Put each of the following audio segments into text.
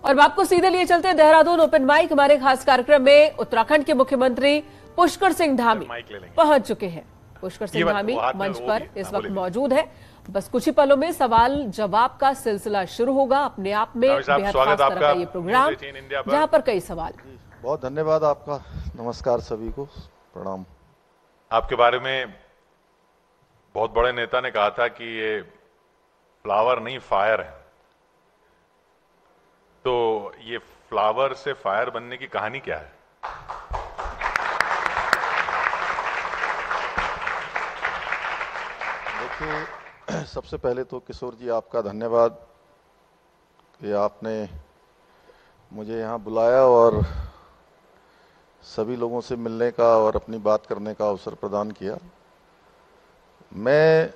और अब आपको सीधे लिए चलते हैं देहरादून ओपन माइक। हमारे खास कार्यक्रम में उत्तराखंड के मुख्यमंत्री पुष्कर सिंह धामी पहुंच चुके हैं। पुष्कर सिंह धामी मंच पर इस वक्त मौजूद है। बस कुछ ही पलों में सवाल जवाब का सिलसिला शुरू होगा। अपने आप में बेहद खास तरह का ये प्रोग्राम जहां पर कई सवाल। बहुत धन्यवाद आपका। नमस्कार सभी को, प्रणाम। आपके बारे में बहुत बड़े नेता ने कहा था कि ये फ्लावर नहीं फायर है, तो ये फ्लावर से फायर बनने की कहानी क्या है? देखिए, सबसे पहले तो किशोर जी आपका धन्यवाद कि आपने मुझे यहाँ बुलाया और सभी लोगों से मिलने का और अपनी बात करने का अवसर प्रदान किया। मैं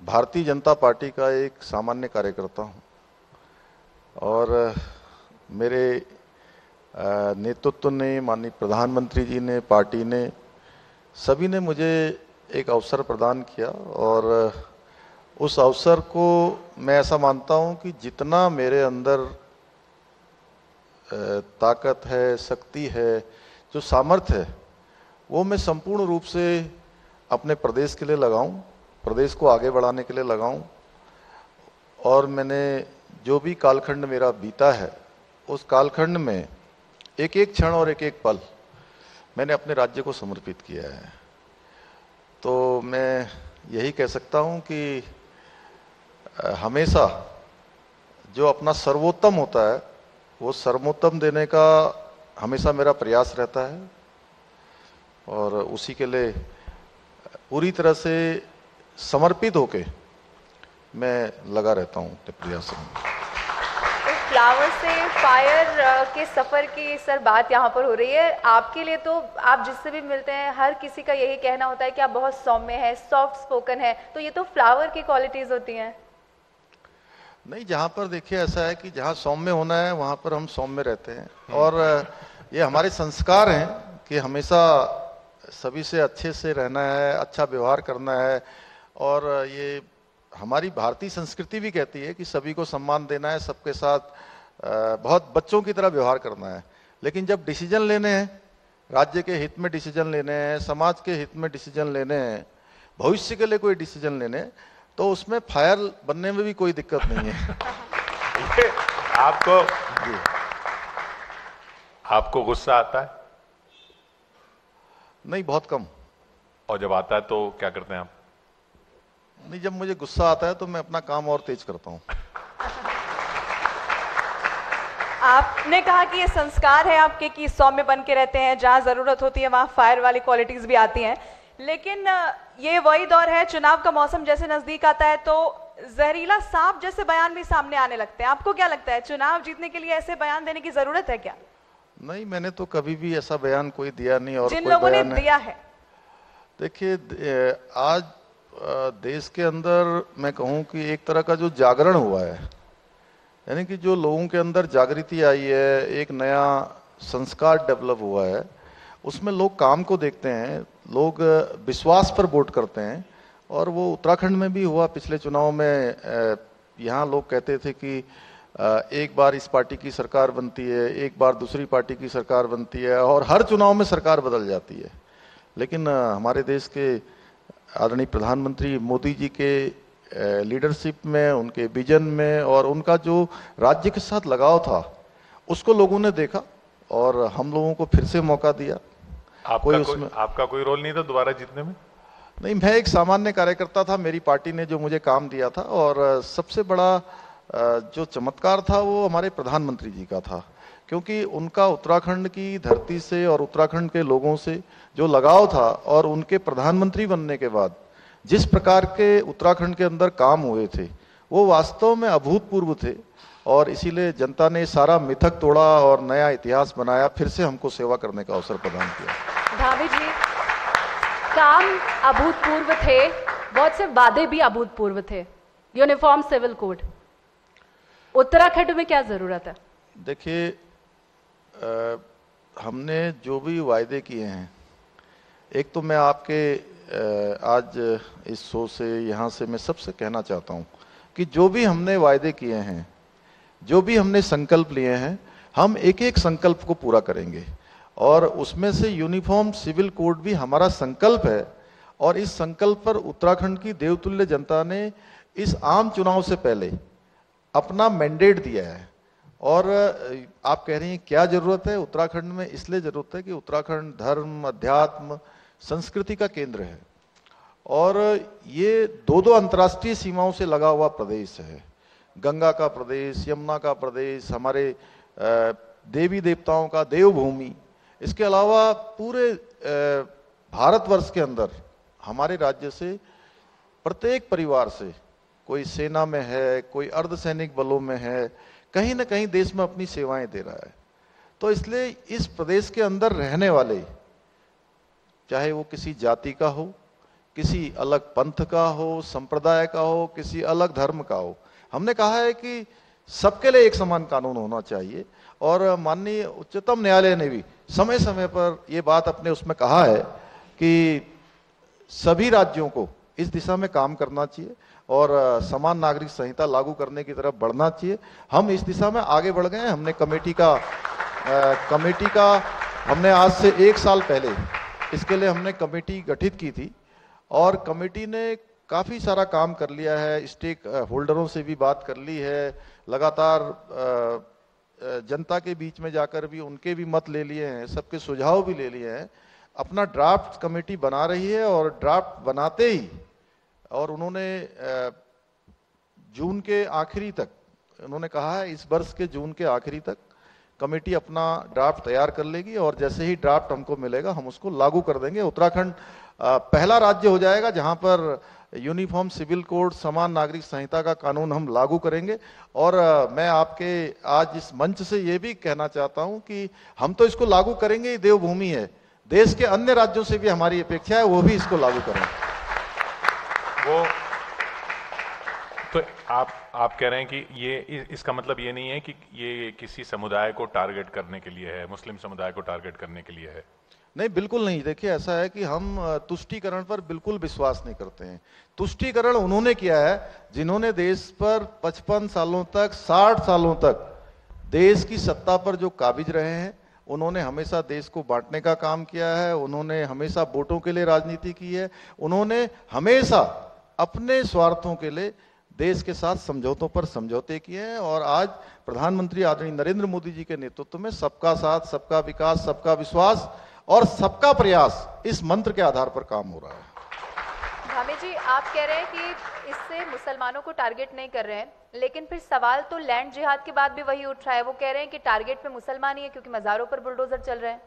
भारतीय जनता पार्टी का एक सामान्य कार्यकर्ता हूँ और मेरे नेतृत्व ने, माननीय प्रधानमंत्री जी ने, पार्टी ने, सभी ने मुझे एक अवसर प्रदान किया और उस अवसर को मैं ऐसा मानता हूँ कि जितना मेरे अंदर ताकत है, शक्ति है, जो सामर्थ्य है, वो मैं संपूर्ण रूप से अपने प्रदेश के लिए लगाऊं, प्रदेश को आगे बढ़ाने के लिए लगाऊं। और मैंने जो भी कालखंड मेरा बीता है, उस कालखंड में एक एक क्षण और एक एक पल मैंने अपने राज्य को समर्पित किया है। तो मैं यही कह सकता हूं कि हमेशा जो अपना सर्वोत्तम होता है, वो सर्वोत्तम देने का हमेशा मेरा प्रयास रहता है और उसी के लिए पूरी तरह से समर्पित होके मैं लगा रहता हूँ अपने प्रयासों में। फ्लावर से फायर के सफर की सर बात यहाँ पर हो रही है। आपके लिए तो आप जिससे भी मिलते हैं, हर किसी का यही कहना होता है कि आप बहुत सौम्य है, सॉफ्ट स्पोकन है, तो ये तो फ्लावर की क्वालिटीज होती हैं। नहीं, जहाँ पर देखिए ऐसा है कि जहाँ सौम्य होना है वहाँ पर हम सौम्य रहते हैं और ये हमारे संस्कार हैं कि हमेशा सभी से अच्छे से रहना है, अच्छा व्यवहार करना है। और ये हमारी भारतीय संस्कृति भी कहती है कि सभी को सम्मान देना है, सबके साथ बहुत बच्चों की तरह व्यवहार करना है। लेकिन जब डिसीजन लेने हैं, राज्य के हित में डिसीजन लेने हैं, समाज के हित में डिसीजन लेने हैं, भविष्य के लिए कोई डिसीजन लेने, तो उसमें फायर बनने में भी कोई दिक्कत नहीं है। आपको गुस्सा आता है? नहीं, बहुत कम। और जब आता है तो क्या करते हैं आप? नहीं, जब मुझे गुस्सा आता है तो मैं अपना काम और तेज करता हूँ। आपने कहा कि ये संस्कार है आपके कि सौम्य बन के रहते हैं, जहां जरूरत होती है वहां फायर वाली क्वालिटीज भी आती हैं। लेकिन ये वही दौर है, चुनाव का मौसम जैसे नजदीक आता है तो जहरीला सांप जैसे बयान भी सामने आने लगते हैं। आपको क्या लगता है, चुनाव जीतने के लिए ऐसे बयान देने की जरूरत है क्या? नहीं, मैंने तो कभी भी ऐसा बयान कोई दिया नहीं। और जिन लोगों ने दिया है, देखिए, आज देश के अंदर मैं कहूं कि एक तरह का जो जागरण हुआ है, यानी कि जो लोगों के अंदर जागृति आई है, एक नया संस्कार डेवलप हुआ है, उसमें लोग काम को देखते हैं, लोग विश्वास पर वोट करते हैं। और वो उत्तराखंड में भी हुआ पिछले चुनाव में। यहाँ लोग कहते थे कि एक बार इस पार्टी की सरकार बनती है, एक बार दूसरी पार्टी की सरकार बनती है और हर चुनाव में सरकार बदल जाती है। लेकिन हमारे देश के आदरणीय प्रधानमंत्री मोदी जी के लीडरशिप में, उनके विजन में और उनका जो राज्य के साथ लगाव था, उसको लोगों ने देखा और हम लोगों को फिर से मौका दिया। आपका कोई रोल नहीं था दोबारा जीतने में? नहीं, मैं एक सामान्य कार्यकर्ता था। मेरी पार्टी ने जो मुझे काम दिया था और सबसे बड़ा जो चमत्कार था वो हमारे प्रधानमंत्री जी का था, क्योंकि उनका उत्तराखंड की धरती से और उत्तराखंड के लोगों से जो लगाव था और उनके प्रधानमंत्री बनने के बाद जिस प्रकार के उत्तराखंड के अंदर काम हुए थे, वो वास्तव में अभूतपूर्व थे। और इसीलिए जनता ने सारा मिथक तोड़ा और नया इतिहास बनाया, फिर से हमको सेवा करने का अवसर प्रदान किया। धामी जी, काम अभूतपूर्व थे, बहुत से वादे भी अभूतपूर्व थे, यूनिफॉर्म सिविल कोड, उत्तराखंड में क्या जरूरत है? देखिए, हमने जो भी वायदे किए हैं, एक तो मैं आपके आज इस शो से, यहाँ से मैं सबसे कहना चाहता हूँ कि जो भी हमने वायदे किए हैं जो भी हमने संकल्प लिए हैं, हम एक एक संकल्प को पूरा करेंगे और उसमें से यूनिफॉर्म सिविल कोड भी हमारा संकल्प है। और इस संकल्प पर उत्तराखंड की देवतुल्य जनता ने इस आम चुनाव से पहले अपना मैंडेट दिया है। और आप कह रही हैं क्या जरूरत है उत्तराखंड में? इसलिए जरूरत है कि उत्तराखंड धर्म, अध्यात्म, संस्कृति का केंद्र है और ये दो अंतर्राष्ट्रीय सीमाओं से लगा हुआ प्रदेश है। गंगा का प्रदेश, यमुना का प्रदेश, हमारे देवी देवताओं का देवभूमि। इसके अलावा पूरे भारतवर्ष के अंदर हमारे राज्य से प्रत्येक परिवार से, कोई सेना में है, कोई अर्धसैनिक बलों में है, कहीं ना कहीं देश में अपनी सेवाएं दे रहा है। तो इसलिए इस प्रदेश के अंदर रहने वाले, चाहे वो किसी जाति का हो, किसी अलग पंथ का हो, संप्रदाय का हो, किसी अलग धर्म का हो, हमने कहा है कि सबके लिए एक समान कानून होना चाहिए। और माननीय उच्चतम न्यायालय ने भी समय समय पर यह बात अपने उसमें कहा है कि सभी राज्यों को इस दिशा में काम करना चाहिए और समान नागरिक संहिता लागू करने की तरफ बढ़ना चाहिए। हम इस दिशा में आगे बढ़ गए हैं। हमने कमेटी का हमने आज से 1 साल पहले इसके लिए हमने कमेटी गठित की थी और कमेटी ने काफ़ी सारा काम कर लिया है। स्टेक होल्डरों से भी बात कर ली है, लगातार जनता के बीच में जाकर भी उनके भी मत ले लिए हैं, सबके सुझाव भी ले लिए हैं। अपना ड्राफ्ट कमेटी बना रही है और ड्राफ्ट बनाते ही, और उन्होंने जून के आखिरी तक, उन्होंने कहा है इस वर्ष के जून के आखिरी तक कमेटी अपना ड्राफ्ट तैयार कर लेगी और जैसे ही ड्राफ्ट हमको मिलेगा हम उसको लागू कर देंगे। उत्तराखंड पहला राज्य हो जाएगा जहां पर यूनिफॉर्म सिविल कोड, समान नागरिक संहिता का कानून हम लागू करेंगे। और मैं आपके आज इस मंच से ये भी कहना चाहता हूं कि हम तो इसको लागू करेंगे ही, देवभूमि है, देश के अन्य राज्यों से भी हमारी अपेक्षा है वो भी इसको लागू करें। वो तो आप कह रहे हैं कि ये इसका मतलब ये नहीं है कि ये किसी समुदाय को टारगेट करने के लिए है, मुस्लिम समुदाय को टारगेट करने के लिए है? नहीं, बिल्कुल नहीं। देखिए, ऐसा है कि हम तुष्टीकरण पर बिल्कुल विश्वास नहीं करते हैं। तुष्टीकरण उन्होंने किया है जिन्होंने देश पर 55 सालों तक, 60 सालों तक देश की सत्ता पर जो काबिज रहे हैं। उन्होंने हमेशा देश को बांटने का काम किया है, उन्होंने हमेशा वोटों के लिए राजनीति की है, उन्होंने हमेशा अपने स्वार्थों के लिए देश के साथ समझौतों पर समझौते किए हैं। और आज प्रधानमंत्री आदरणीय नरेंद्र मोदी जी के नेतृत्व में सबका साथ, सबका विकास, सबका विश्वास और सबका प्रयास, इस मंत्र के आधार पर काम हो रहा है। धामी जी, आप कह रहे हैं कि इससे मुसलमानों को टारगेट नहीं कर रहे हैं, लेकिन फिर सवाल तो लैंड जिहाद के बाद भी वही उठ रहा है। वो कह रहे हैं कि टारगेट पे मुसलमान ही है क्योंकि मज़ारों पर बुलडोजर चल रहे हैं।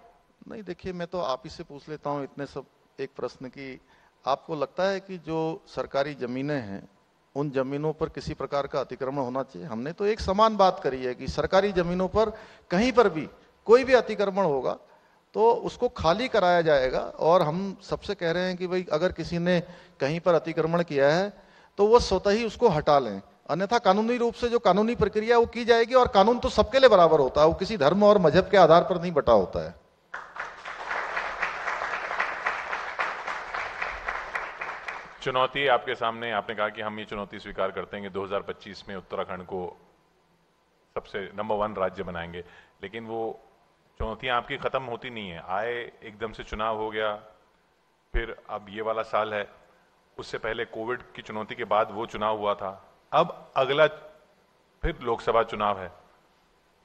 नहीं, देखिए, मैं तो आप ही से पूछ लेता हूँ इतने सब एक प्रश्न की, आपको लगता है कि जो सरकारी जमीनें हैं उन जमीनों पर किसी प्रकार का अतिक्रमण होना चाहिए? हमने तो एक समान बात करी है कि सरकारी जमीनों पर कहीं पर भी कोई भी अतिक्रमण होगा तो उसको खाली कराया जाएगा। और हम सबसे कह रहे हैं कि भाई अगर किसी ने कहीं पर अतिक्रमण किया है तो वो स्वतः ही उसको हटा लें, अन्यथा कानूनी रूप से जो कानूनी प्रक्रिया वो की जाएगी। और कानून तो सबके लिए बराबर होता है, वो किसी धर्म और मजहब के आधार पर नहीं बटा होता है। चुनौती आपके सामने, आपने कहा कि हम ये चुनौती स्वीकार करते हैं कि 2025 में उत्तराखंड को सबसे नंबर 1 राज्य बनाएंगे, लेकिन वो चुनौतियां आपकी खत्म होती नहीं है। आए एकदम से चुनाव हो गया, फिर अब ये वाला साल है, उससे पहले कोविड की चुनौती के बाद वो चुनाव हुआ था, अब अगला फिर लोकसभा चुनाव है,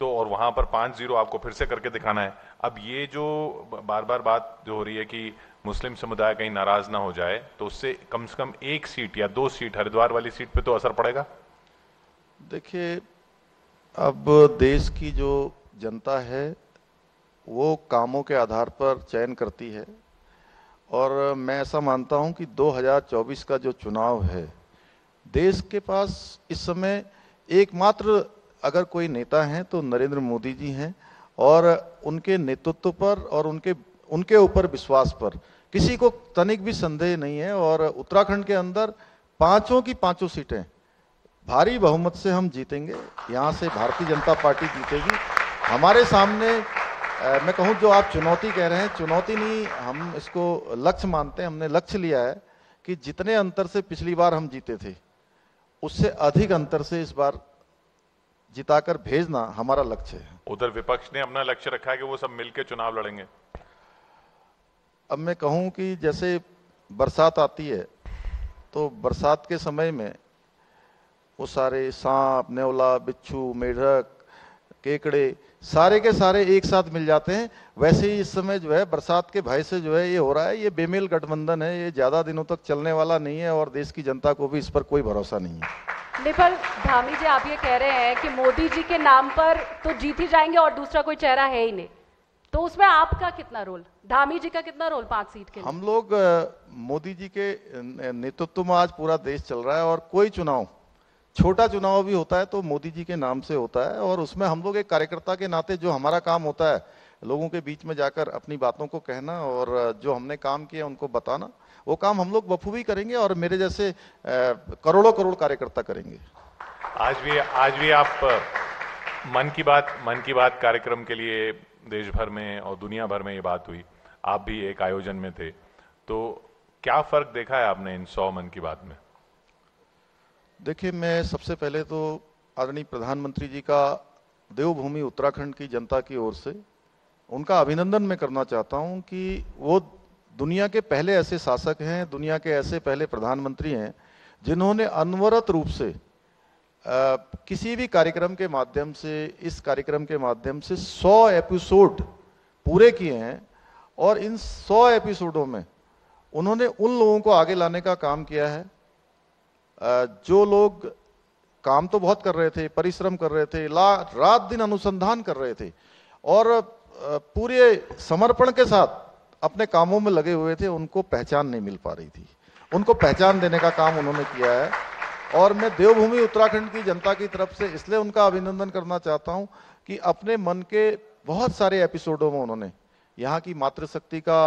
तो और वहां पर 5-0 आपको फिर से करके दिखाना है। अब ये जो बार बार बात जो हो रही है कि मुस्लिम समुदाय कहीं नाराज ना हो जाए, तो उससे कम से कम 1 सीट या 2 सीट हरिद्वार वाली सीट पे तो असर पड़ेगा। देखिए, अब देश की जो जनता है वो कामों के आधार पर चयन करती है और मैं ऐसा मानता हूं कि 2024 का जो चुनाव है, देश के पास इस समय एकमात्र अगर कोई नेता हैं तो नरेंद्र मोदी जी हैं। और उनके नेतृत्व पर और उनके ऊपर विश्वास पर किसी को तनिक भी संदेह नहीं है। और उत्तराखंड के अंदर 5 की 5 सीटें भारी बहुमत से हम जीतेंगे। यहाँ से भारतीय जनता पार्टी जीतेगी। हमारे सामने मैं कहूँ जो आप चुनौती कह रहे हैं, चुनौती नहीं, हम इसको लक्ष्य मानते हैं। हमने लक्ष्य लिया है कि जितने अंतर से पिछली बार हम जीते थे उससे अधिक अंतर से इस बार जिताकर भेजना हमारा लक्ष्य है। उधर विपक्ष ने अपना लक्ष्य रखा है कि वो सब मिलकर चुनाव लड़ेंगे। अब मैं कहूं कि जैसे बरसात आती है तो बरसात के समय में वो सारे सांप, नेवला, बिच्छू, मेढक, केकड़े सारे के सारे एक साथ मिल जाते हैं। वैसे ही इस समय जो है बरसात के भय से जो है ये हो रहा है। ये बेमेल गठबंधन है, ये ज्यादा दिनों तक चलने वाला नहीं है और देश की जनता को भी इस पर कोई भरोसा नहीं है। पर धामी जी, आप ये कह रहे हैं कि मोदी जी के नाम पर तो जीत ही जाएंगे और दूसरा कोई चेहरा है ही नहीं, तो उसमें आपका कितना रोल, धामी जी का कितना रोल 5 सीट के लिए? हम लोग मोदी जी के नेतृत्व में आज पूरा देश चल रहा है और कोई चुनाव, छोटा चुनाव भी होता है तो मोदी जी के नाम से होता है और उसमें हम लोग एक कार्यकर्ता के नाते जो हमारा काम होता है लोगों के बीच में जाकर अपनी बातों को कहना और जो हमने काम किया उनको बताना, वो काम हम लोग बखूबी करेंगे और मेरे जैसे करोड़ों करोड़ कार्यकर्ता करेंगे। आज भी आप मन की बात कार्यक्रम के लिए देश भर में और दुनिया भर में ये बात हुई, आप भी एक आयोजन में थे, तो क्या फर्क देखा है आपने इन 100 मन की बात में? देखिए, मैं सबसे पहले तो आदरणीय प्रधानमंत्री जी का देवभूमि उत्तराखंड की जनता की ओर से उनका अभिनंदन मैं करना चाहता हूं कि वो दुनिया के पहले ऐसे शासक हैं, दुनिया के ऐसे पहले प्रधानमंत्री हैं जिन्होंने अनवरत रूप से किसी भी कार्यक्रम के माध्यम से, इस कार्यक्रम के माध्यम से 100 एपिसोड पूरे किए हैं और इन 100 एपिसोडों में उन्होंने उन लोगों को आगे लाने का काम किया है जो लोग काम तो बहुत कर रहे थे, परिश्रम कर रहे थे, रात दिन अनुसंधान कर रहे थे और पूरे समर्पण के साथ अपने कामों में लगे हुए थे, उनको पहचान नहीं मिल पा रही थी। उनको पहचान देने का काम उन्होंने किया है और मैं देवभूमि उत्तराखंड की जनता की तरफ से इसलिए उनका अभिनंदन करना चाहता हूं कि अपने मन के बहुत सारे एपिसोडों में उन्होंने यहाँ की मातृशक्ति का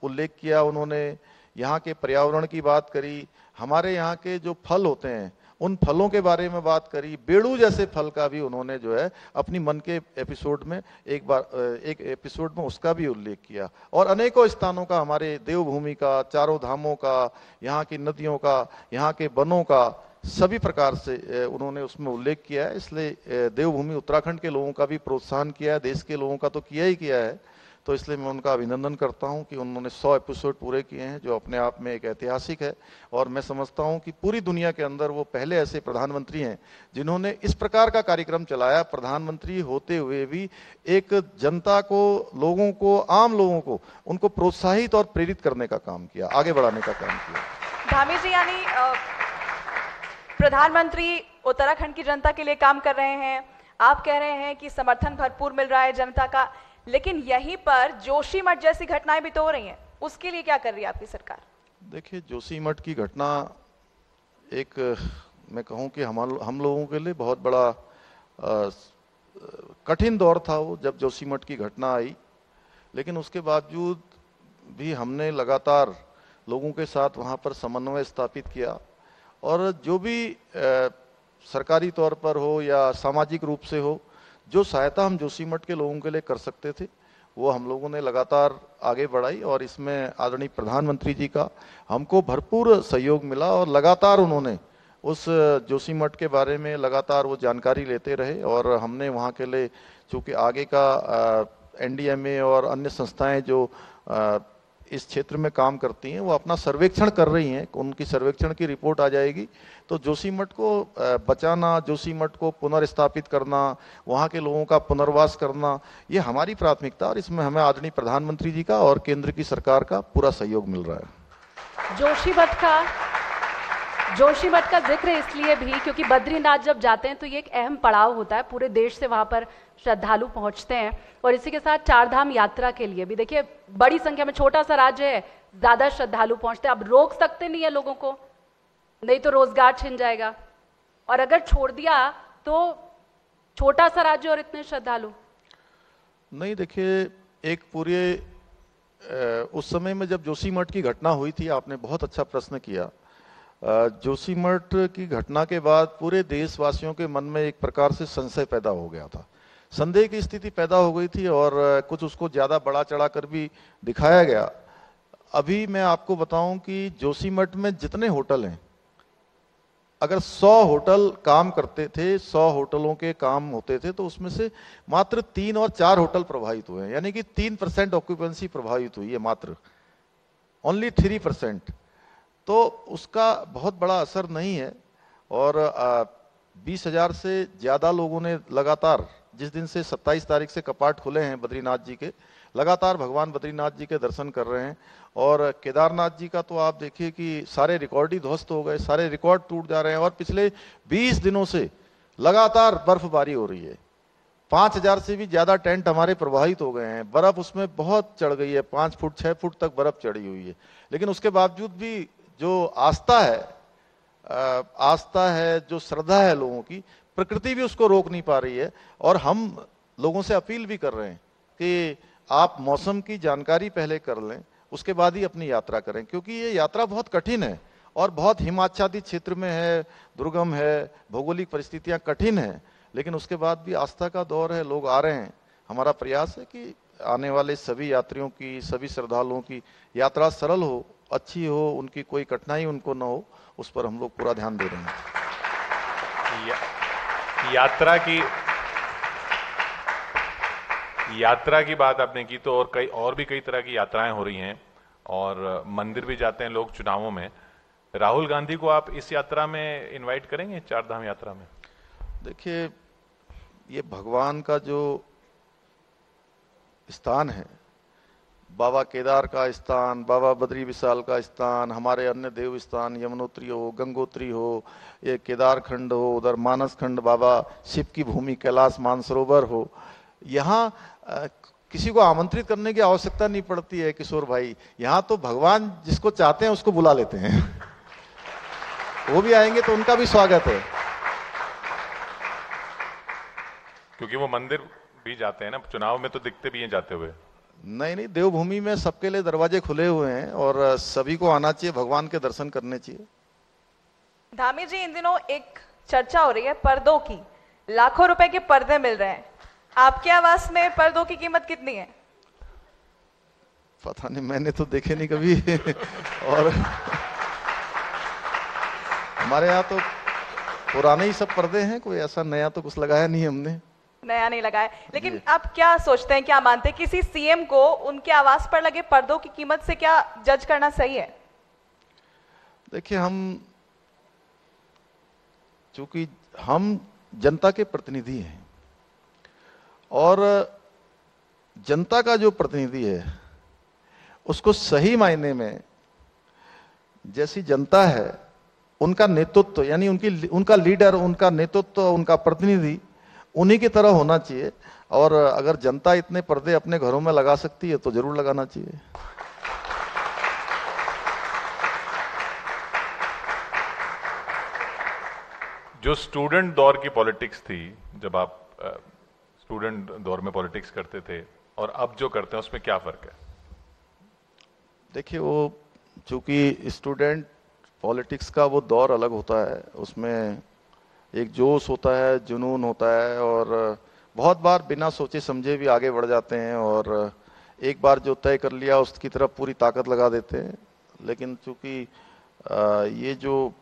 उल्लेख किया, उन्होंने यहाँ के पर्यावरण की बात करी, हमारे यहाँ के जो फल होते हैं उन फलों के बारे में बात करी, बेड़ू जैसे फल का भी उन्होंने जो है अपनी मन के एपिसोड में एक एपिसोड में उसका भी उल्लेख किया और अनेकों स्थानों का, हमारे देवभूमि का, चारों धामों का, यहाँ की नदियों का, यहाँ के वनों का, सभी प्रकार से उन्होंने उसमें उल्लेख किया है। इसलिए देवभूमि उत्तराखंड के लोगों का भी प्रोत्साहन किया है, देश के लोगों का तो किया ही किया है, तो इसलिए मैं उनका अभिनंदन करता हूं कि उन्होंने 100 एपिसोड पूरे किए हैं जो अपने आप में एक ऐतिहासिक है और मैं समझता हूं कि पूरी दुनिया के अंदर वो पहले ऐसे प्रधानमंत्री हैं जिन्होंने इस प्रकार का कार्यक्रम चलाया, प्रधानमंत्री होते हुए भी एक जनता को, लोगों को, आम लोगों को उनको प्रोत्साहित और प्रेरित करने का काम किया, आगे बढ़ाने का काम किया। धामी जी, यानी प्रधानमंत्री उत्तराखंड की जनता के लिए काम कर रहे हैं, आप कह रहे हैं कि समर्थन भरपूर मिल रहा है जनता का, लेकिन यहीं पर जोशीमठ जैसी घटनाएं भी तो हो रही हैं, उसके लिए क्या कर रही है आपकी सरकार? देखिए, जोशीमठ की घटना एक, मैं कहूं कि हम लोगों के लिए बहुत बड़ा कठिन दौर था वो, जब जोशीमठ की घटना आई, लेकिन उसके बावजूद भी हमने लगातार लोगों के साथ वहां पर समन्वय स्थापित किया और जो भी सरकारी तौर पर हो या सामाजिक रूप से हो, जो सहायता हम जोशीमठ के लोगों के लिए कर सकते थे वो हम लोगों ने लगातार आगे बढ़ाई और इसमें आदरणीय प्रधानमंत्री जी का हमको भरपूर सहयोग मिला और लगातार उन्होंने उस जोशीमठ के बारे में लगातार वो जानकारी लेते रहे और हमने वहाँ के लिए, चूँकि आगे का एनडीएमए और अन्य संस्थाएं जो इस क्षेत्र में काम करती हैं वो अपना सर्वेक्षण कर रही हैं, उनकी सर्वेक्षण की रिपोर्ट आ जाएगी तो जोशीमठ को बचाना, जोशीमठ को पुनर्स्थापित करना, वहाँ के लोगों का पुनर्वास करना, ये हमारी प्राथमिकता और इसमें हमें आदरणीय प्रधानमंत्री जी का और केंद्र की सरकार का पूरा सहयोग मिल रहा है। जोशीमठ का जिक्र इसलिए भी क्योंकि बद्रीनाथ जब जाते हैं तो ये एक अहम पड़ाव होता है, पूरे देश से वहां पर श्रद्धालु पहुंचते हैं और इसी के साथ चारधाम यात्रा के लिए भी देखिए बड़ी संख्या में, छोटा सा राज्य है, ज्यादा श्रद्धालु पहुंचते हैं। अब रोक सकते नहीं है लोगों को, नहीं तो रोजगार छिन जाएगा और अगर छोड़ दिया तो छोटा सा राज्य और इतने श्रद्धालु नहीं। देखिए, एक पूरे उस समय में जब जोशीमठ की घटना हुई थी, आपने बहुत अच्छा प्रश्न किया, जोशीमठ की घटना के बाद पूरे देशवासियों के मन में एक प्रकार से संशय पैदा हो गया था, संदेह की स्थिति पैदा हो गई थी और कुछ उसको ज्यादा बड़ा चढ़ा कर भी दिखाया गया। अभी मैं आपको बताऊं कि जोशीमठ में जितने होटल हैं, अगर 100 होटल काम करते थे, 100 होटलों के काम होते थे, तो उसमें से मात्र 3 और 4 होटल प्रभावित हुए हैं, यानी कि 3% ऑक्यूपेंसी प्रभावित हुई है, मात्र ओनली 3%। तो उसका बहुत बड़ा असर नहीं है। और 20,000 से ज्यादा लोगों ने लगातार, जिस दिन से 27 तारीख से कपाट खुले हैं बद्रीनाथ जी के, लगातार भगवान बद्रीनाथ जी के दर्शन कर रहे हैं। और केदारनाथ जी का तो आप देखिए कि सारे रिकॉर्ड ही ध्वस्त हो गए, सारे रिकॉर्ड टूट जा रहे हैं। और पिछले 20 दिनों से लगातार बर्फबारी हो रही है। 5,000 से भी ज्यादा टेंट हमारे प्रभावित हो गए हैं, बर्फ उसमें बहुत चढ़ गई है, 5 फुट 6 फुट तक बर्फ चढ़ी हुई है। लेकिन उसके बावजूद भी जो आस्था है, जो श्रद्धा है लोगों की, प्रकृति भी उसको रोक नहीं पा रही है। और हम लोगों से अपील भी कर रहे हैं कि आप मौसम की जानकारी पहले कर लें, उसके बाद ही अपनी यात्रा करें, क्योंकि ये यात्रा बहुत कठिन है और बहुत हिमाच्छादित क्षेत्र में है, दुर्गम है, भौगोलिक परिस्थितियां कठिन है। लेकिन उसके बाद भी आस्था का दौर है, लोग आ रहे हैं। हमारा प्रयास है कि आने वाले सभी यात्रियों की, सभी श्रद्धालुओं की यात्रा सरल हो, अच्छी हो, उनकी कोई कठिनाई उनको न हो, उस पर हम लोग पूरा ध्यान दे रहे हैं। यात्रा की बात आपने की, तो और भी कई तरह की यात्राएं हो रही हैं और मंदिर भी जाते हैं लोग चुनावों में। राहुल गांधी को आप इस यात्रा में इनवाइट करेंगे, चारधाम यात्रा में? देखिए, ये भगवान का जो स्थान है, बाबा केदार का स्थान, बाबा बद्री विशाल का स्थान, हमारे अन्य देव स्थान, यमुनोत्री हो, गंगोत्री हो, ये केदार खंड हो, उधर मानस खंड, बाबा शिव की भूमि कैलाश मानसरोवर हो, यहाँ किसी को आमंत्रित करने की आवश्यकता नहीं पड़ती है किशोर भाई। यहाँ तो भगवान जिसको चाहते हैं उसको बुला लेते हैं। वो भी आएंगे तो उनका भी स्वागत है। क्योंकि वो मंदिर भी जाते हैं ना, चुनाव में तो दिखते भी हैं जाते हुए। नहीं, देवभूमि में सबके लिए दरवाजे खुले हुए हैं और सभी को आना चाहिए, भगवान के दर्शन करने चाहिए। धामी जी, इन दिनों एक चर्चा हो रही है पर्दों की, लाखों रुपए के पर्दे मिल रहे हैं। आपके आवास में पर्दों की कीमत कितनी है? पता नहीं, मैंने तो देखे नहीं कभी। और हमारे यहाँ तो पुराने ही सब पर्दे हैं, कोई ऐसा नया तो कुछ लगाया नहीं हमने। नया नहीं लगाया। लेकिन आप क्या सोचते हैं, क्या मानते हैं, किसी सीएम को उनके आवास पर लगे पर्दों की कीमत से क्या जज करना सही है? देखिए, चूंकि हम जनता के प्रतिनिधि हैं और जनता का जो प्रतिनिधि है उसको सही मायने में जैसी जनता है, उनका नेतृत्व, यानी उनका लीडर, उनका नेतृत्व, उनका प्रतिनिधि उन्हीं की तरह होना चाहिए। और अगर जनता इतने पर्दे अपने घरों में लगा सकती है तो जरूर लगाना चाहिए। जो स्टूडेंट दौर की पॉलिटिक्स थी, जब आप स्टूडेंट दौर में पॉलिटिक्स करते थे और अब जो करते हैं, उसमें क्या फर्क है? देखिए, वो चूंकि स्टूडेंट पॉलिटिक्स का वो दौर अलग होता है, उसमें एक जोश होता है, जुनून होता है और बहुत बार बिना सोचे समझे भी आगे बढ़ जाते हैं और एक बार जो तय कर लिया उसकी तरफ पूरी ताकत लगा देते हैं। लेकिन चूंकि ये जो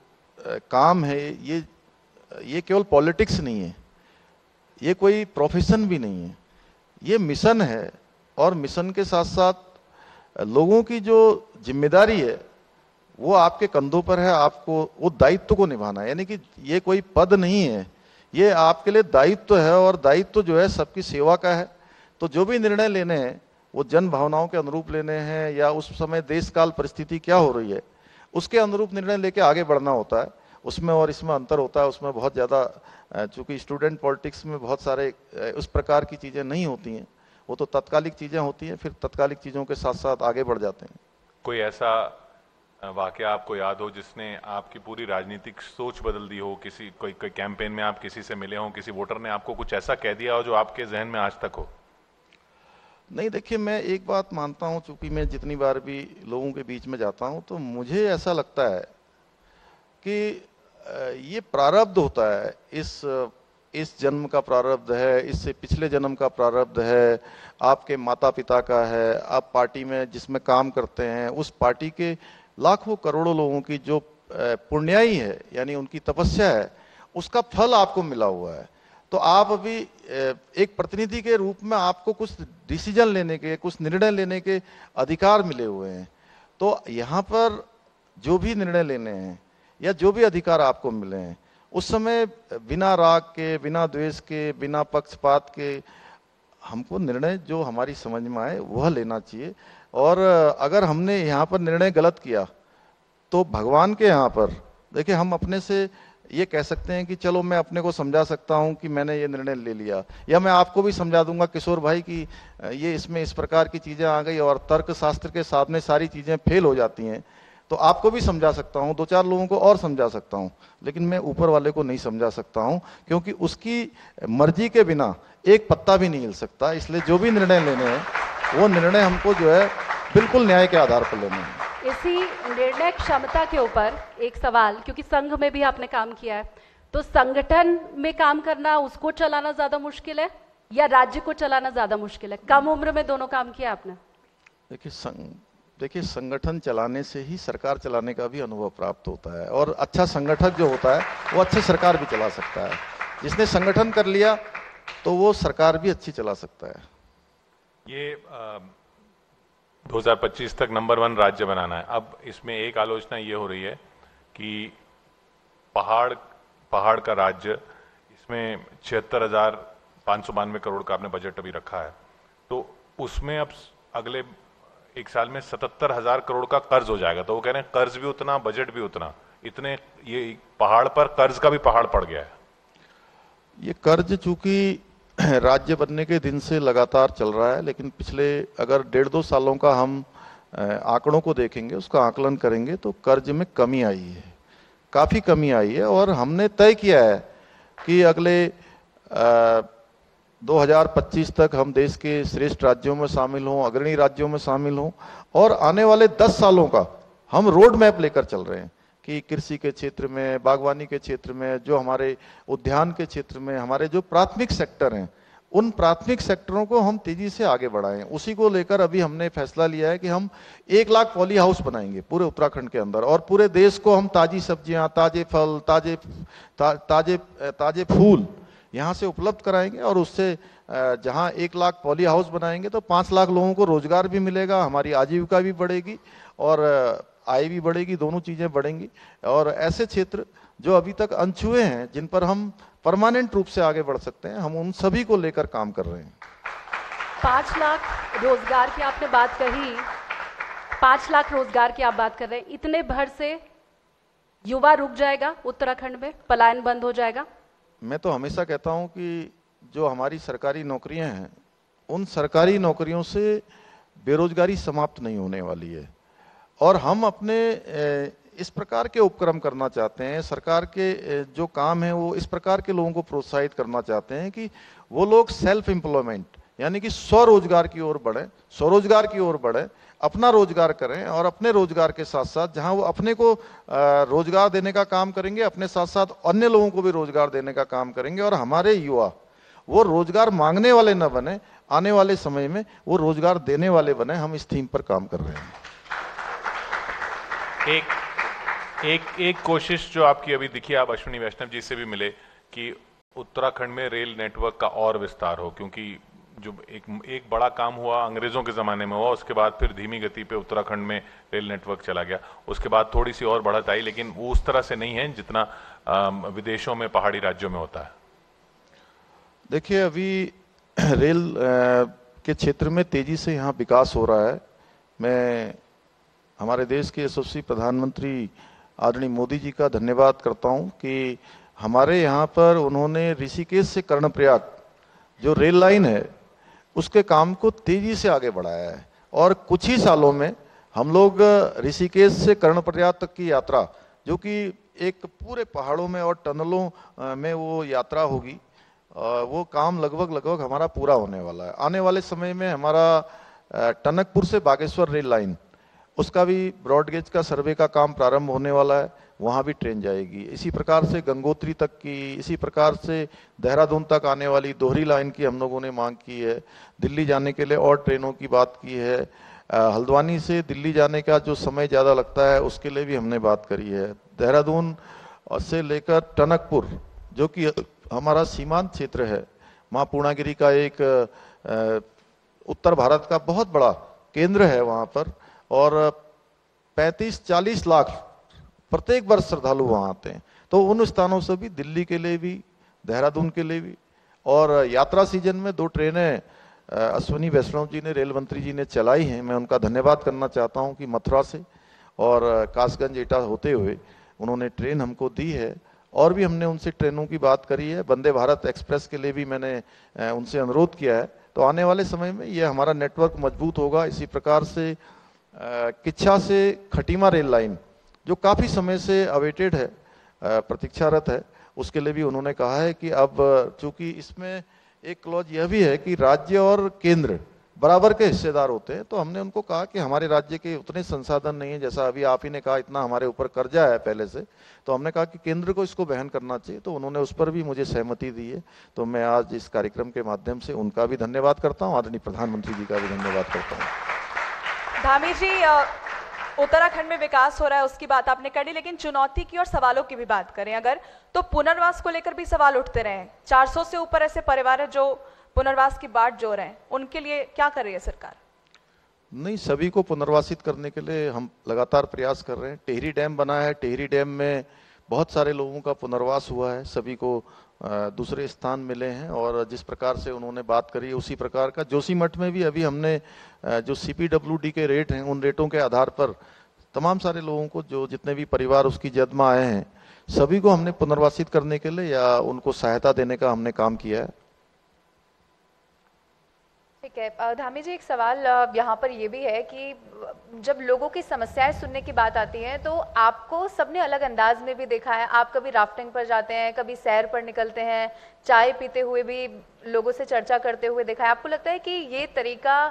काम है, ये केवल पॉलिटिक्स नहीं है, ये कोई प्रोफेशन भी नहीं है, ये मिशन है। और मिशन के साथ साथ लोगों की जो जिम्मेदारी है वो आपके कंधों पर है, आपको वो दायित्व को निभाना है। यानी कि ये कोई पद नहीं है, ये आपके लिए दायित्व है और दायित्व जो है सबकी सेवा का है। तो जो भी निर्णय लेने हैं वो जन भावनाओं के अनुरूप लेने हैं या उस समय देश काल परिस्थिति क्या हो रही है उसके अनुरूप निर्णय लेके आगे बढ़ना होता है। उसमें और इसमें अंतर होता है। उसमें बहुत ज़्यादा, चूंकि स्टूडेंट पॉलिटिक्स में बहुत सारे उस प्रकार की चीज़ें नहीं होती हैं, वो तो तात्कालिक चीज़ें होती हैं, फिर तात्कालिक चीज़ों के साथ साथ आगे बढ़ जाते हैं। कोई ऐसा वाकया आपको याद हो जिसने आपकी पूरी राजनीतिक सोच बदल दी हो? कोई कैंपेन में आप किसी से मिले हो, किसी वोटर ने आपको कुछ ऐसा कह दिया हो जो आपके जहन में आज तक हो? नहीं, देखिए, मैं एक बात मानता हूं, चूंकि मैं जितनी बार भी लोगों के बीच में जाता हूं तो मुझे ऐसा लगता है कि ये प्रारब्ध होता है, इस जन्म का प्रारब्ध है, इससे पिछले जन्म का प्रारब्ध है, आपके माता पिता का है, आप पार्टी में जिसमें काम करते हैं उस पार्टी के लाखों करोड़ों लोगों की जो पुण्याई है, यानी उनकी तपस्या है, उसका फल आपको मिला हुआ है। तो आप अभी एक प्रतिनिधि के रूप में आपको कुछ डिसीजन लेने के, कुछ निर्णय लेने के अधिकार मिले हुए हैं। तो यहाँ पर जो भी निर्णय लेने हैं या जो भी अधिकार आपको मिले हैं, उस समय बिना राग के, बिना द्वेष के, बिना पक्षपात के हमको निर्णय जो हमारी समझ में आए वह लेना चाहिए। और अगर हमने यहाँ पर निर्णय गलत किया तो भगवान के यहाँ पर देखिए, हम अपने से ये कह सकते हैं कि चलो मैं अपने को समझा सकता हूँ कि मैंने ये निर्णय ले लिया, या मैं आपको भी समझा दूंगा किशोर भाई कि ये इसमें इस प्रकार की चीजें आ गई और तर्क शास्त्र के सामने सारी चीजें फेल हो जाती हैं, तो आपको भी समझा सकता हूँ, 2-4 लोगों को और समझा सकता हूँ, लेकिन मैं ऊपर वाले को नहीं समझा सकता हूँ, क्योंकि उसकी मर्जी के बिना एक पत्ता भी नहीं हिल सकता। इसलिए जो भी निर्णय लेने हैं वो निर्णय हमको जो है बिल्कुल न्याय के आधार पर लेने हैं। इसी निर्णय क्षमता के ऊपर एक सवाल, क्योंकि संघ में भी आपने काम किया है, तो संगठन में काम करना, उसको चलाना ज्यादा मुश्किल है या राज्य को चलाना ज्यादा मुश्किल है? कम उम्र में दोनों काम किया आपने। देखिए संगठन चलाने से ही सरकार चलाने का भी अनुभव प्राप्त होता है, और अच्छा संगठक जो होता है वो अच्छी सरकार भी चला सकता है। जिसने संगठन कर लिया तो वो सरकार भी अच्छी चला सकता है। ये 2025 तक नंबर 1 राज्य बनाना है। अब इसमें एक आलोचना ये हो रही है कि पहाड़ का राज्य, इसमें 76,592 करोड़ का आपने बजट अभी रखा है, तो उसमें अब अगले एक साल में 77,000 करोड़ का कर्ज हो जाएगा। तो वो कह रहे हैं कर्ज भी उतना, बजट भी उतना, इतने ये पहाड़ पर कर्ज का भी पहाड़ पड़ गया है। ये कर्ज चूंकि राज्य बनने के दिन से लगातार चल रहा है, लेकिन पिछले अगर 1.5-2 सालों का हम आंकड़ों को देखेंगे, उसका आकलन करेंगे, तो कर्ज में कमी आई है, काफी कमी आई है। और हमने तय किया है कि अगले 2025 तक हम देश के श्रेष्ठ राज्यों में शामिल हों, अग्रणी राज्यों में शामिल हों, और आने वाले 10 सालों का हम रोड मैप लेकर चल रहे हैं कि कृषि के क्षेत्र में, बागवानी के क्षेत्र में, जो हमारे उद्यान के क्षेत्र में, हमारे जो प्राथमिक सेक्टर हैं, उन प्राथमिक सेक्टरों को हम तेजी से आगे बढ़ाएं। उसी को लेकर अभी हमने फैसला लिया है कि हम 1 लाख पॉली हाउस बनाएंगे पूरे उत्तराखंड के अंदर, और पूरे देश को हम ताजी सब्जियां, ताजे फल, ताजे फूल यहाँ से उपलब्ध कराएंगे। और उससे जहाँ 1 लाख पॉली हाउस बनाएंगे तो 5 लाख लोगों को रोजगार भी मिलेगा, हमारी आजीविका भी बढ़ेगी और आय भी बढ़ेगी, दोनों चीजें बढ़ेंगी। और ऐसे क्षेत्र जो अभी तक अनछुए हैं, जिन पर हम परमानेंट रूप से आगे बढ़ सकते हैं, हम उन सभी को लेकर काम कर रहे हैं। 5 लाख रोजगार की आपने बात कही, 5 लाख रोजगार की आप बात कर रहे हैं, इतने भर से युवा रुक जाएगा उत्तराखंड में, पलायन बंद हो जाएगा? मैं तो हमेशा कहता हूं कि जो हमारी सरकारी नौकरियां हैं, उन सरकारी नौकरियों से बेरोजगारी समाप्त नहीं होने वाली है। और हम अपने इस प्रकार के उपक्रम करना चाहते हैं, सरकार के जो काम है वो इस प्रकार के लोगों को प्रोत्साहित करना चाहते हैं कि वो लोग सेल्फ एम्प्लॉयमेंट, यानी कि स्वरोजगार की ओर बढ़े, स्वरोजगार की ओर बढ़े, अपना रोजगार करें, और अपने रोजगार के साथ साथ जहां वो अपने को रोजगार देने का काम करेंगे, अपने साथ साथ अन्य लोगों को भी रोजगार देने का काम करेंगे। और हमारे युवा वो रोजगार मांगने वाले न बने, आने वाले समय में वो रोजगार देने वाले बने। हम इस थीम पर काम कर रहे हैं। एक कोशिश जो आपकी अभी दिखी, आप अश्विनी वैष्णव जी से भी मिले, कि उत्तराखंड में रेल नेटवर्क का और विस्तार हो, क्योंकि जो एक बड़ा काम हुआ अंग्रेजों के जमाने में हुआ, उसके बाद फिर धीमी गति पे उत्तराखंड में रेल नेटवर्क चला गया, उसके बाद थोड़ी सी और बढ़त आई, लेकिन वो उस तरह से नहीं है जितना विदेशों में, पहाड़ी राज्यों में होता है। देखिए अभी रेल के क्षेत्र में तेजी से यहाँ विकास हो रहा है। मैं हमारे देश के यशस्वी प्रधानमंत्री आदरणीय मोदी जी का धन्यवाद करता हूँ कि हमारे यहाँ पर उन्होंने ऋषिकेश से कर्णप्रयाग जो रेल लाइन है उसके काम को तेजी से आगे बढ़ाया है। और कुछ ही सालों में हम लोग ऋषिकेश से कर्णप्रयाग तक की यात्रा, जो कि एक पूरे पहाड़ों में और टनलों में वो यात्रा होगी, वो काम लगभग हमारा पूरा होने वाला है। आने वाले समय में हमारा टनकपुर से बागेश्वर रेल लाइन, उसका भी ब्रॉडगेज का सर्वे का काम प्रारंभ होने वाला है, वहाँ भी ट्रेन जाएगी। इसी प्रकार से गंगोत्री तक की, इसी प्रकार से देहरादून तक आने वाली दोहरी लाइन की हम लोगों ने मांग की है। दिल्ली जाने के लिए और ट्रेनों की बात की है। हल्द्वानी से दिल्ली जाने का जो समय ज़्यादा लगता है उसके लिए भी हमने बात करी है। देहरादून से लेकर टनकपुर जो कि हमारा सीमांत क्षेत्र है, माँ पूर्णागिरी का एक उत्तर भारत का बहुत बड़ा केंद्र है वहाँ पर, और 35-40 लाख प्रत्येक वर्ष श्रद्धालु वहाँ आते हैं। तो उन स्थानों से भी, दिल्ली के लिए भी, देहरादून के लिए भी, और यात्रा सीजन में 2 ट्रेनें अश्विनी वैष्णव जी ने, रेल मंत्री जी ने चलाई हैं। मैं उनका धन्यवाद करना चाहता हूं कि मथुरा से और कासगंज एटा होते हुए उन्होंने ट्रेन हमको दी है, और भी हमने उनसे ट्रेनों की बात करी है। वंदे भारत एक्सप्रेस के लिए भी मैंने उनसे अनुरोध किया है। तो आने वाले समय में ये हमारा नेटवर्क मजबूत होगा। इसी प्रकार से किच्छा से खटीमा रेल लाइन जो काफ़ी समय से अवेटेड है, प्रतीक्षारत है, उसके लिए भी उन्होंने कहा है कि अब चूंकि इसमें एक क्लॉज यह भी है कि राज्य और केंद्र बराबर के हिस्सेदार होते हैं, तो हमने उनको कहा कि हमारे राज्य के उतने संसाधन नहीं है, जैसा अभी आप ही ने कहा इतना हमारे ऊपर कर्जा है पहले से, तो हमने कहा कि केंद्र को इसको वहन करना चाहिए। तो उन्होंने उस पर भी मुझे सहमति दी है। तो मैं आज इस कार्यक्रम के माध्यम से उनका भी धन्यवाद करता हूँ, आदरणीय प्रधानमंत्री जी का भी धन्यवाद करता हूँ। धामी जी, उत्तराखंड में विकास हो रहा है उसकी बात आपने करी, लेकिन चुनौती की और सवालों की भी बात करें अगर, तो पुनर्वास को लेकर भी सवाल उठते रहे। 400 से ऊपर ऐसे परिवार है जो पुनर्वास की बाट जो रहे हैं, उनके लिए क्या कर रही है सरकार? नहीं, सभी को पुनर्वासित करने के लिए हम लगातार प्रयास कर रहे हैं। टिहरी डैम बना है, टिहरी डैम में बहुत सारे लोगों का पुनर्वास हुआ है, सभी को दूसरे स्थान मिले हैं, और जिस प्रकार से उन्होंने बात करी है उसी प्रकार का जोशीमठ में भी अभी हमने जो CPWD के रेट हैं उन रेटों के आधार पर तमाम सारे लोगों को, जो जितने भी परिवार उसकी जद में आए हैं, सभी को हमने पुनर्वासित करने के लिए या उनको सहायता देने का हमने काम किया है। ठीक है धामी जी, एक सवाल यहाँ पर ये भी है कि जब लोगों की समस्याएं सुनने की बात आती है तो आपको सबने अलग अंदाज में भी देखा है। आप कभी राफ्टिंग पर जाते हैं, कभी सैर पर निकलते हैं, चाय पीते हुए भी लोगों से चर्चा करते हुए देखा है। आपको लगता है कि ये तरीका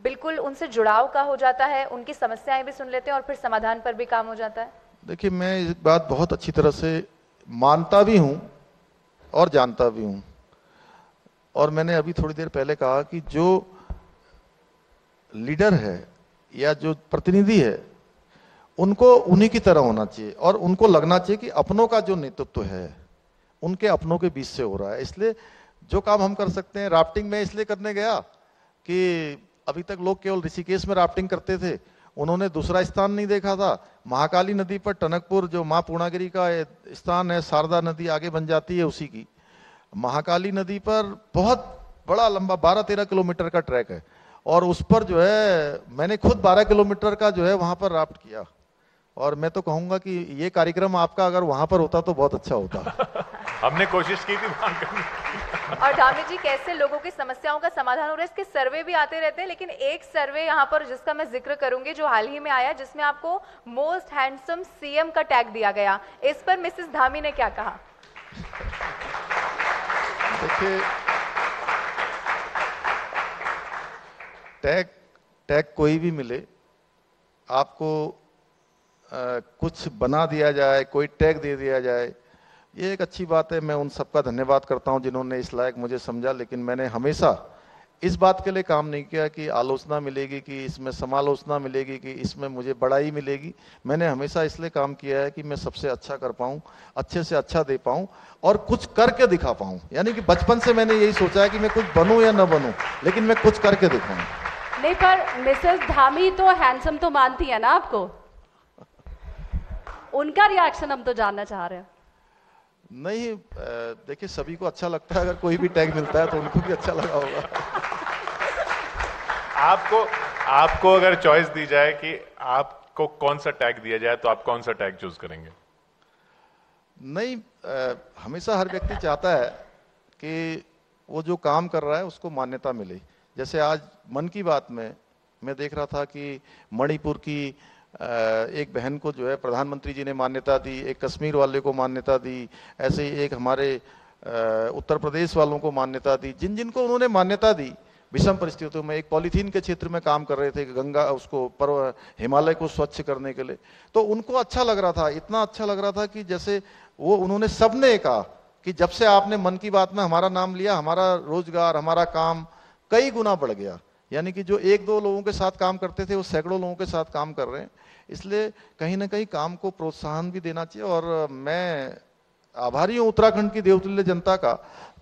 बिल्कुल उनसे जुड़ाव का हो जाता है, उनकी समस्याएं भी सुन लेते हैं और फिर समाधान पर भी काम हो जाता है? देखिए, मैं इस बात बहुत अच्छी तरह से मानता भी हूँ और जानता भी हूँ, और मैंने अभी थोड़ी देर पहले कहा कि जो लीडर है या जो प्रतिनिधि है उनको उन्हीं की तरह होना चाहिए, और उनको लगना चाहिए कि अपनों का जो नेतृत्व है उनके अपनों के बीच से हो रहा है। इसलिए जो काम हम कर सकते हैं, राफ्टिंग में इसलिए करने गया कि अभी तक लोग केवल ऋषिकेश में राफ्टिंग करते थे, उन्होंने दूसरा स्थान नहीं देखा था। महाकाली नदी पर टनकपुर जो माँ पूर्णागिरी का स्थान है, शारदा नदी आगे बन जाती है उसी की, महाकाली नदी पर बहुत बड़ा लंबा 12-13 किलोमीटर का ट्रैक है, और उस पर जो है मैंने खुद 12 किलोमीटर का जो है वहां पर राफ्ट किया, और मैं तो कहूंगा कि ये कार्यक्रम आपका अगर वहां पर होता तो बहुत अच्छा होता। हमने कोशिश की थी वहां करने। और धामी जी, कैसे लोगों की समस्याओं का समाधान हो रहा है, इसके सर्वे भी आते रहते हैं, लेकिन एक सर्वे यहाँ पर जिसका मैं जिक्र करूंगी जो हाल ही में आया, जिसमें आपको मोस्ट हैंडसम CM का टैग दिया गया। इस पर मिसेस धामी ने क्या कहा? देखिए, टैग कोई भी मिले, आपको कुछ बना दिया जाए, कोई टैग दे दिया जाए, ये एक अच्छी बात है। मैं उन सबका धन्यवाद करता हूं जिन्होंने इस लायक मुझे समझा, लेकिन मैंने हमेशा इस बात के लिए काम नहीं किया कि आलोचना मिलेगी, कि इसमें समालोचना मिलेगी, कि इसमें मुझे बड़ाई मिलेगी। मैंने हमेशा इसलिए काम किया है कि मैं सबसे अच्छा कर पाऊं, अच्छे से अच्छा दे पाऊं और कुछ करके दिखा पाऊं। यानी कि बचपन से मैंने यही सोचा है कि मैं कुछ बनूं या न बनूं, लेकिन मैं कुछ करके दिखाऊं। नहीं, पर मिसेस धामी तो हैंडसम तो मानती है ना आपको? उनका रिएक्शन हम तो जानना चाह रहे हैं। नहीं, देखिए, सभी को अच्छा लगता है, अगर कोई भी टैग मिलता है तो उनको भी अच्छा लगा होगा। आपको अगर चॉइस दी जाए कि आपको कौन सा टैग दिया जाए तो आप कौन सा टैग चूज करेंगे? नहीं, हमेशा हर व्यक्ति चाहता है कि वो जो काम कर रहा है उसको मान्यता मिले। जैसे आज मन की बात में मैं देख रहा था कि मणिपुर की एक बहन को जो है प्रधानमंत्री जी ने मान्यता दी, एक कश्मीर वाले को मान्यता दी, ऐसे ही एक हमारे उत्तर प्रदेश वालों को मान्यता दी। जिन जिनको उन्होंने मान्यता दी विषम परिस्थितियों में, एक पॉलीथीन के क्षेत्र में काम कर रहे थे, गंगा उसको हिमालय को स्वच्छ करने के लिए, तो उनको अच्छा लग रहा था, इतना अच्छा लग रहा था कि जैसे वो उन्होंने सबने कहा कि जब से आपने मन की बात में हमारा नाम लिया, हमारा रोजगार, हमारा काम कई गुना बढ़ गया। यानी कि जो एक दो लोगों के साथ काम करते थे वो सैकड़ों लोगों के साथ काम कर रहे हैं। इसलिए कहीं ना कहीं काम को प्रोत्साहन भी देना चाहिए। और मैं आभारी हूं उत्तराखंड की देवतुल्य जनता का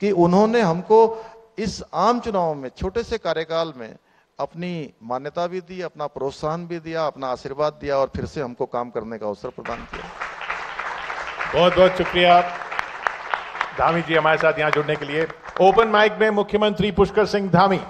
कि उन्होंने हमको इस आम चुनाव में छोटे से कार्यकाल में अपनी मान्यता भी दी, अपना प्रोत्साहन भी दिया, अपना आशीर्वाद दिया और फिर से हमको काम करने का अवसर प्रदान किया। बहुत बहुत शुक्रिया धामी जी हमारे साथ यहां जुड़ने के लिए। ओपन माइक में मुख्यमंत्री पुष्कर सिंह धामी।